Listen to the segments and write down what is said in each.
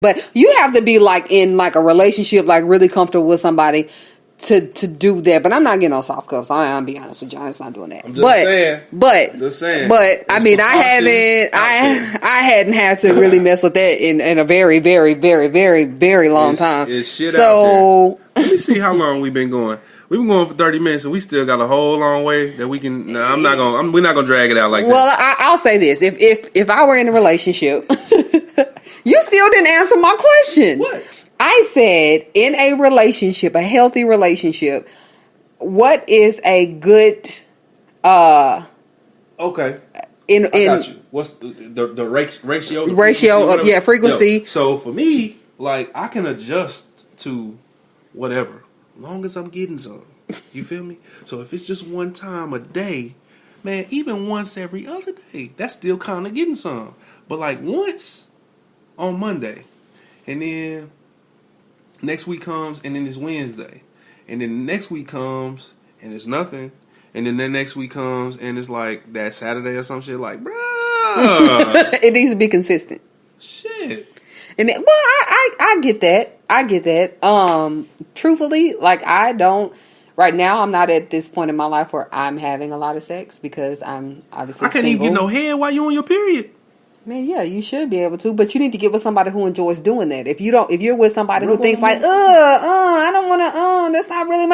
But you have to be like in like a relationship, like really comfortable with somebody to do that. But I'm not getting on soft cups. I'm be honest with you, I'm just not doing that. I'm just saying. But I mean, I hadn't had to really mess with that in a very, very, very, very, very long time. It's shit out there. Let me see how long we've been going. We've been going for 30 minutes, and we still got a whole long way that we can. No, we're not gonna drag it out like that. Well, I'll say this: if I were in a relationship, you still didn't answer my question. What? I said in a relationship, a healthy relationship, what is a good? Okay. I got you. What's the ratio? Ratio? Frequency. So for me, like I can adjust to whatever. Long as I'm getting some. You feel me? So if it's just one time a day, man, even once every other day, that's still kind of getting some. But like once on Monday, and then next week comes, and then it's Wednesday, and then the next week comes, and it's nothing, and then the next week comes, and it's like that Saturday or some shit. Like, bruh, it needs to be consistent. Shit. And then, well, I get that. I get that. Truthfully, like right now I'm not at this point in my life where I'm having a lot of sex because I'm obviously I can't single. even get no head while you on your period. Man, yeah, you should be able to, but you need to get with somebody who enjoys doing that. If you're with somebody who thinks like, I don't want to, that's not really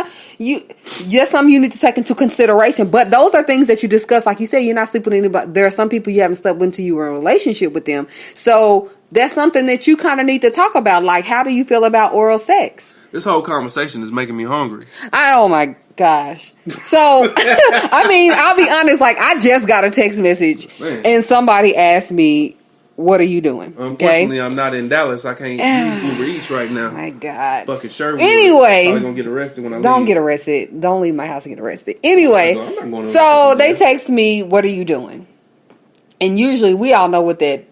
that's something you need to take into consideration. But those are things that you discuss. Like you said, you're not sleeping with anybody. There are some people you haven't slept with until you were in a relationship with them. So that's something that you kind of need to talk about. Like, how do you feel about oral sex? This whole conversation is making me hungry. Oh my gosh. So, I mean, I'll be honest, like I just got a text message and somebody asked me, what are you doing? Unfortunately, I'm not in Dallas. I can't use Uber Eats right now. My God. Fucking Sherwood. Anyway. I'm going to get arrested when I leave. Don't get arrested. Don't leave my house and get arrested. Anyway. So they text me, what are you doing? And usually we all know what that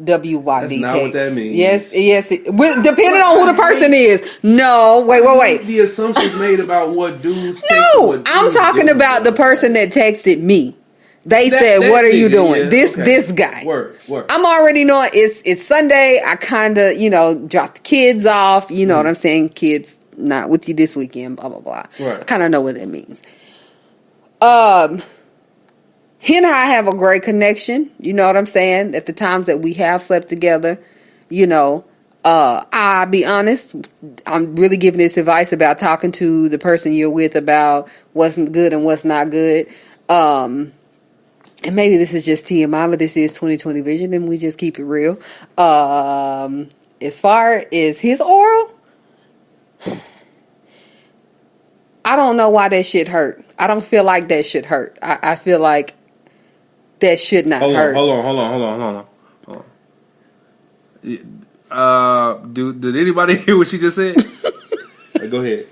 WYD That's not text. what that means. Yes. Depending on who the person is. No, wait. The assumptions made about what dudes text. No, I'm talking about the person that texted me. They said, "What are you doing?" Yeah, this guy. Word. I'm already knowing it's Sunday. I kind of dropped the kids off. You know what I'm saying? Kids not with you this weekend. Blah blah blah. Right. I kind of know what that means. He and I have a great connection. You know what I'm saying? At the times that we have slept together, I'll be honest, I'm really giving this advice about talking to the person you're with about what's good and what's not good. And maybe this is just TMI, but this is 2020 vision and we just keep it real. As far as his oral, I don't know why that shit hurt. I don't feel like that should hurt. I feel like that should not hurt. Hold on. Did anybody hear what she just said? Right, go ahead.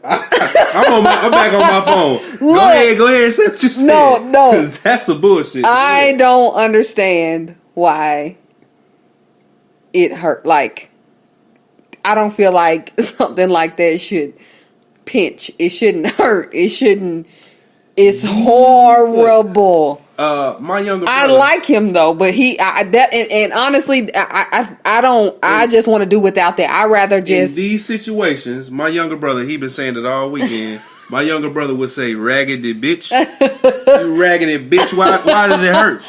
I'm back on my phone. Look, go ahead and say what you said. No. Because that's some bullshit. I don't understand why it hurt. Like, I don't feel like something like that should pinch. It shouldn't hurt. It shouldn't. It's horrible. My younger brother. I like him though, but honestly, I don't. I just want to do without that. I rather just in these situations. My younger brother, he been saying it all weekend. My younger brother would say, "Raggedy bitch, you raggedy bitch." Why does it hurt?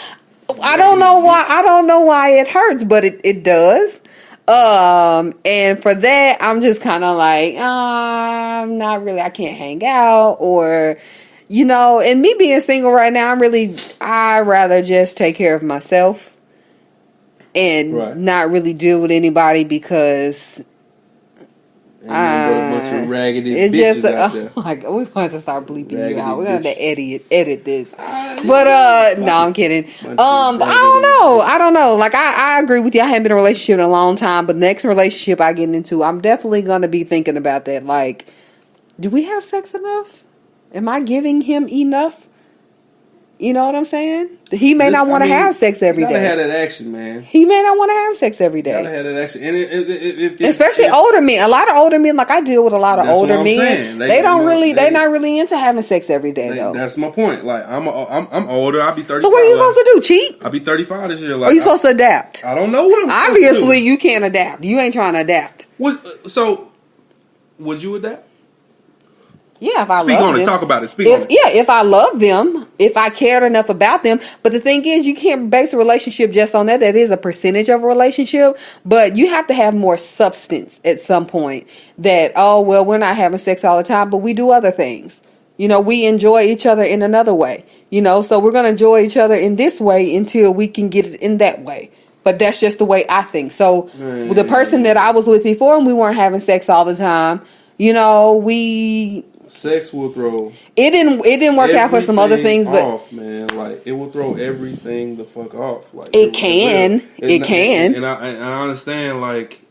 I don't know why. I don't know why it hurts, but it does. And for that, I'm just kind of like, I'm not really. I can't hang out or. And me being single right now, I rather just take care of myself and not really deal with anybody because a bunch of raggedy it's bitches just out there. Oh my God, we're going to start bleeping you out. We're going to edit this. But no, I'm kidding. I don't know. Like I agree with you. I haven't been in a relationship in a long time, but next relationship I get into, I'm definitely going to be thinking about that. Like, do we have sex enough? Am I giving him enough? You know what I'm saying? He may not want to have sex every day. You gotta have that action, man. He may not want to have sex every day. You gotta have that action. And especially older men. A lot of older men, like I deal with a lot of older men. They're not really into having sex every day, though. That's my point. Like, I'm older. I'll be 35. So what are you supposed to do? Cheat? I'll be 35 this year. Like, are you supposed to adapt? I don't know what I'm Obviously, supposed to do. you can't adapt. You ain't trying to adapt. So, would you adapt? Yeah, if I speak love on them. it, talk about it. Speak on it. Yeah, if I love them, if I cared enough about them. But the thing is, you can't base a relationship just on that. That is a percentage of a relationship, but you have to have more substance at some point. That we're not having sex all the time, but we do other things. You know, we enjoy each other in another way. You know, so we're gonna enjoy each other in this way until we can get it in that way. But that's just the way I think. So the person that I was with before, and we weren't having sex all the time. You know, sex will throw. It didn't work out for some other things, but off, man, like it will throw everything the fuck off. Like it can. And I understand. Like,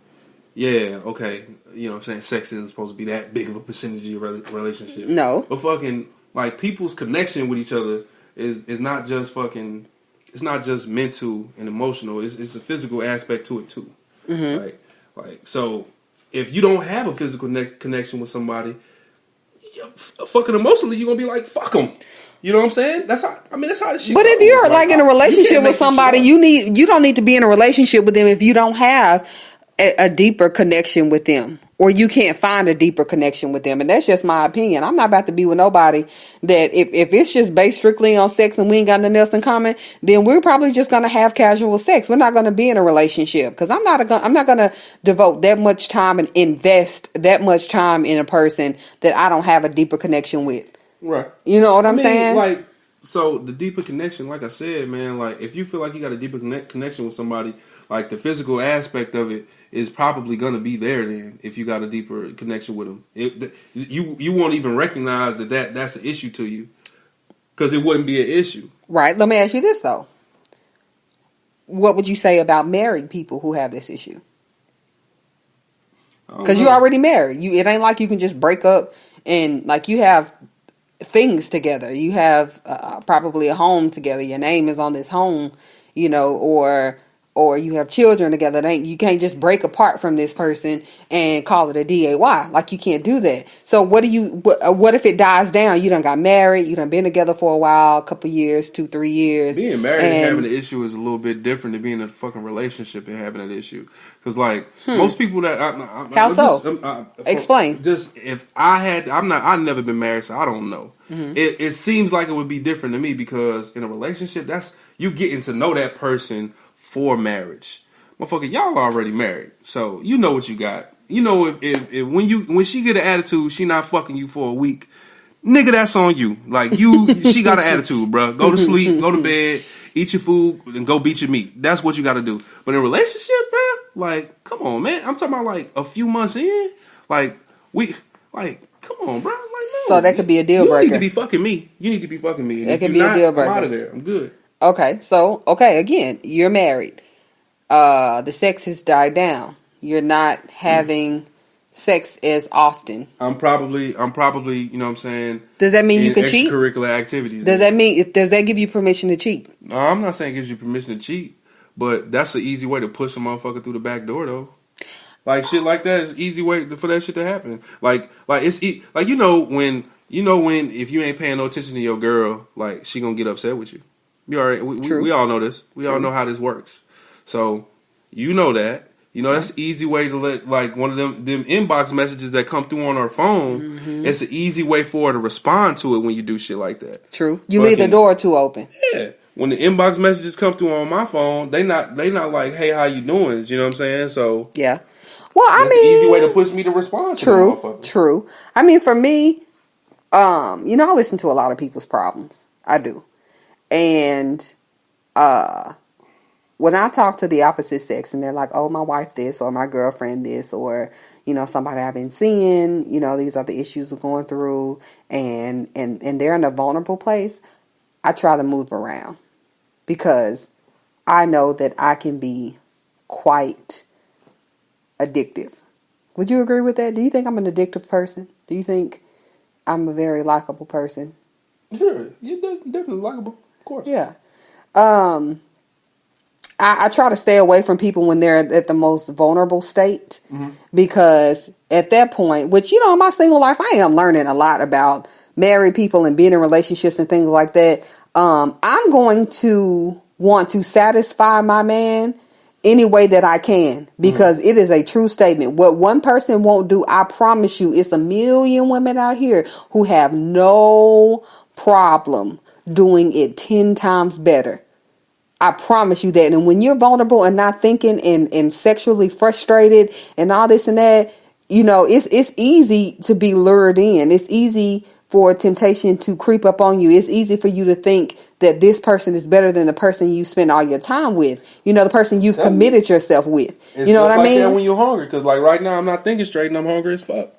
yeah, okay, you know what I'm saying. Sex isn't supposed to be that big of a percentage of your relationship. No, but fucking like people's connection with each other is not just fucking. It's not just mental and emotional. It's a physical aspect to it too. Mm-hmm. Like so, if you don't have a physical connection with somebody. Fucking emotionally, you're gonna be like, fuck them. You know what I'm saying? That's how this shit. But if you're like in a relationship with somebody, you don't need to be in a relationship with them if you don't have a deeper connection with them, or you can't find a deeper connection with them. And that's just my opinion. I'm not about to be with nobody that if it's just based strictly on sex and we ain't got nothing else in common, then we're probably just gonna have casual sex. We're not gonna be in a relationship because I'm not gonna devote that much time and invest that much time in a person that I don't have a deeper connection with. Right. You know what I'm saying? Like, so the deeper connection, like I said, man, like if you feel like you got a deeper connection with somebody, like the physical aspect of it is probably going to be there then if you got a deeper connection with them. You won't even recognize that's an issue to you because it wouldn't be an issue. Right. Let me ask you this, though. What would you say about married people who have this issue? Because you're already married. It ain't like you can just break up and like you have things together. You have probably a home together. Your name is on this home, you know, or you have children together. You can't just break apart from this person and call it a DAY. Like you can't do that. So what if it dies down? You done got married. You done been together for a while, a couple years, 2-3 years. Being married and having an issue is a little bit different than being in a fucking relationship and having an issue. Because like most people that how so? Explain. Just if I've never been married, so I don't know. Mm-hmm. It seems like it would be different to me because in a relationship, that's you getting to know that person for marriage. Motherfucker, y'all already married, so you know what you got. You know if when she get an attitude, she not fucking you for a week, nigga, that's on you. Like she got an attitude, bro. Go to sleep, go to bed, eat your food, and go beat your meat. That's what you got to do. But in a relationship, bro, like come on, man. I'm talking about like a few months in, come on, bro. Like, no, so that could be a deal breaker. You need to be fucking me. You need to be fucking me. That could be a deal breaker. I'm out of there. I'm good. Okay, so again, you're married. The sex has died down. You're not having sex as often. I'm probably, you know what I'm saying? Does that mean you can cheat? Extracurricular activities. Does that give you permission to cheat? No, I'm not saying it gives you permission to cheat, but that's an easy way to push a motherfucker through the back door, though. Like shit like that is an easy way for that shit to happen. Like it's like you know when if you ain't paying no attention to your girl, like she gonna get upset with you. We all know this. We all know how this works. So you know that. You know that's an easy way to let like one of them inbox messages that come through on her phone. Mm-hmm. It's an easy way for her to respond to it when you do shit like that. True. You leave the door too open. Yeah. When the inbox messages come through on my phone, they not like, hey, how you doing? You know what I'm saying? So yeah. Well, that's an easy way to push me to respond. True. I mean, for me, I listen to a lot of people's problems. I do. And when I talk to the opposite sex and they're like, oh, my wife this or my girlfriend this or, somebody I've been seeing, these are the issues we're going through and they're in a vulnerable place, I try to move around because I know that I can be quite addictive. Would you agree with that? Do you think I'm an addictive person? Do you think I'm a very likable person? Sure. You're definitely likable. Of course. Yeah. I try to stay away from people when they're at the most vulnerable state, because at that point, which, you know, in my single life, I am learning a lot about married people and being in relationships and things like that. I'm going to want to satisfy my man any way that I can, because it is a true statement. What one person won't do, I promise you, it's a million women out here who have no problem doing it 10 times better. I promise you that. And when you're vulnerable and not thinking and sexually frustrated and all this and that, you know, it's easy to be lured in. It's easy for temptation to creep up on you. It's easy for you to think that this person is better than the person you spend all your time with. You know, the person you've committed yourself with. It's you know what I like mean? that when you're hungry, because like right now I'm not thinking straight and I'm hungry as fuck.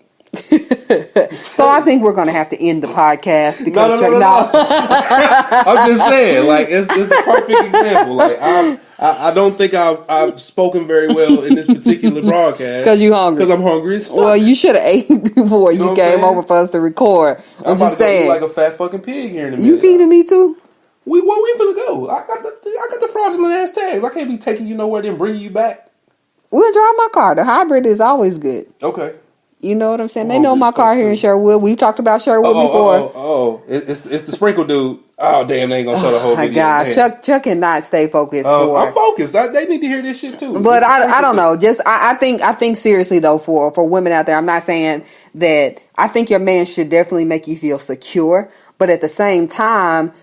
So I think we're going to have to end the podcast because no. I'm just saying, like it's a perfect example. Like I don't think I've spoken very well in this particular broadcast because you're hungry. Because I'm hungry as fuck. Well, you should have ate before you came over for us to record. I'm just saying, like a fat fucking pig here in a minute. You feeding me too? Where we finna go? I got the fraudulent ass tags. I can't be taking you nowhere then bringing you back. We'll drive my car. The hybrid is always good. Okay. You know what I'm saying? They know my car here in Sherwood. We've talked about Sherwood before. It's the sprinkle dude. Oh damn, they ain't gonna show the whole video. My gosh, Chuck cannot stay focused. I'm focused. They need to hear this shit too. But I don't know. Just I think seriously though, for women out there, I'm not saying that. I think your man should definitely make you feel secure, but at the same time,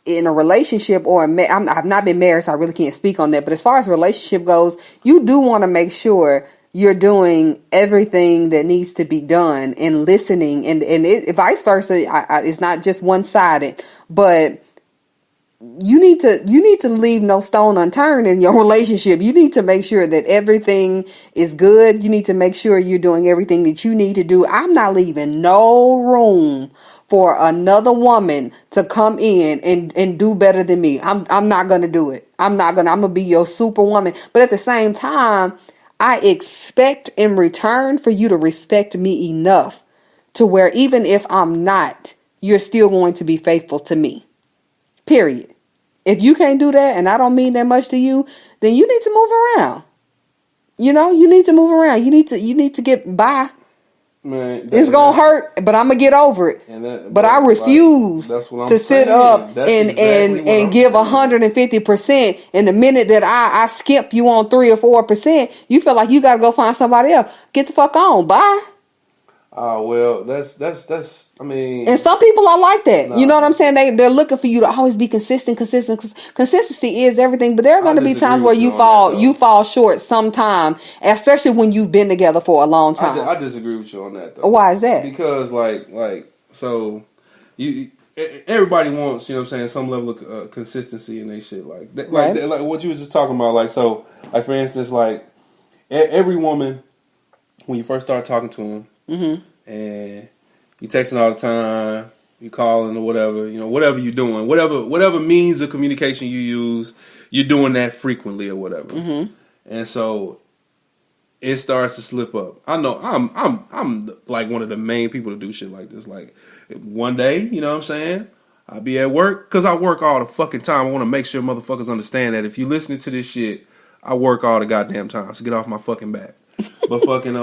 in a relationship I've not been married, so I really can't speak on that. But as far as a relationship goes, you do want to make sure you're doing everything that needs to be done and listening, and vice versa. It's not just one-sided, but you need to leave no stone unturned in your relationship. You need to make sure that everything is good. You need to make sure you're doing everything that you need to do. I'm not leaving no room for another woman to come in and do better than me. I'm not going to do it. I'm going to be your superwoman. But at the same time, I expect in return for you to respect me enough to where even if I'm not, you're still going to be faithful to me. Period. If you can't do that and I don't mean that much to you, then you need to move around. You know, you need to move around. You need to get by. Man, it's going to hurt, but I'm going to get over it. But I refuse to sit up and give 150%. And the minute that I skip you on 3 or 4%, you feel like you got to go find somebody else. Get the fuck on. Bye. Oh, well, that's, I mean. And some people are like that. Nah. You know what I'm saying? They're looking for you to always be consistent. Consistency is everything, but there are going to be times where you fall short sometime, especially when you've been together for a long time. I disagree with you on that, though. Why is that? Because, so, everybody wants, you know what I'm saying, some level of consistency in their shit. Like what you were just talking about. Like, so, like, for instance, like, every woman, when you first start talking to them, and you texting all the time, you calling or whatever, you know, whatever you're doing, whatever means of communication you use, you're doing that frequently or whatever. And so it starts to slip up. I know I'm like one of the main people to do shit like this. Like one day, you know what I'm saying, I'll be at work, because I work all the fucking time. I want to make sure motherfuckers understand that if you listening to this shit, I work all the goddamn time. So get off my fucking back. But fucking, you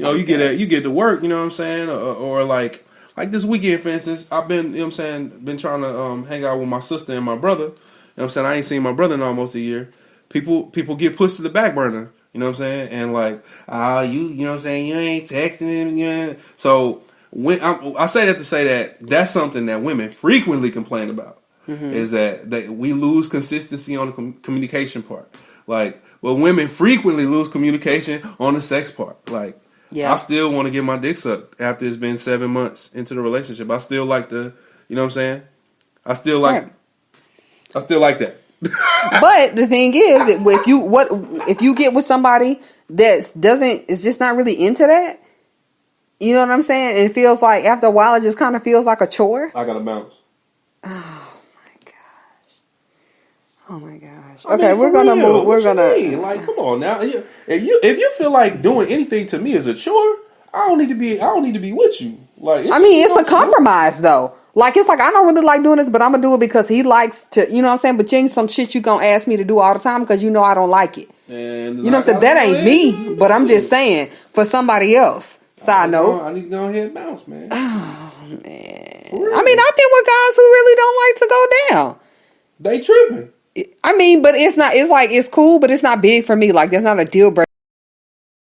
know, you get to work, you know what I'm saying? Or like this weekend, for instance, I've been, you know what I'm saying, been trying to hang out with my sister and my brother. You know what I'm saying? I ain't seen my brother in almost a year. People get pushed to the back burner, you know what I'm saying? And like, you know what I'm saying, you ain't texting him, yeah. So when I say that to say that's something that women frequently complain about, is that we lose consistency on the communication part. Like, well, women frequently lose communication on the sex part. Like, I still want to get my dick sucked after it's been 7 months into the relationship. I still like you know what I'm saying? I still like that. But the thing is, if you get with somebody that is just not really into that, you know what I'm saying? And it feels like after a while, it just kind of feels like a chore. I gotta bounce. Oh my gosh. Okay, we're gonna move. We're gonna like, come on now. If you feel like doing anything to me is a chore, I don't need to be with you. Like, I mean, it's a compromise though. Like, it's like, I don't really like doing this, but I'm gonna do it because he likes to, you know what I'm saying? But you ain't some shit you gonna ask me to do all the time because you know I don't like it. And you know what I'm saying? That ain't me, but I'm just saying for somebody else. Side note. I need to go ahead and bounce, man. Oh, man. I mean, I've been with guys who really don't like to go down. They tripping. I mean, but it's not, it's like, it's cool, but it's not big for me. Like, that's not a deal breaker.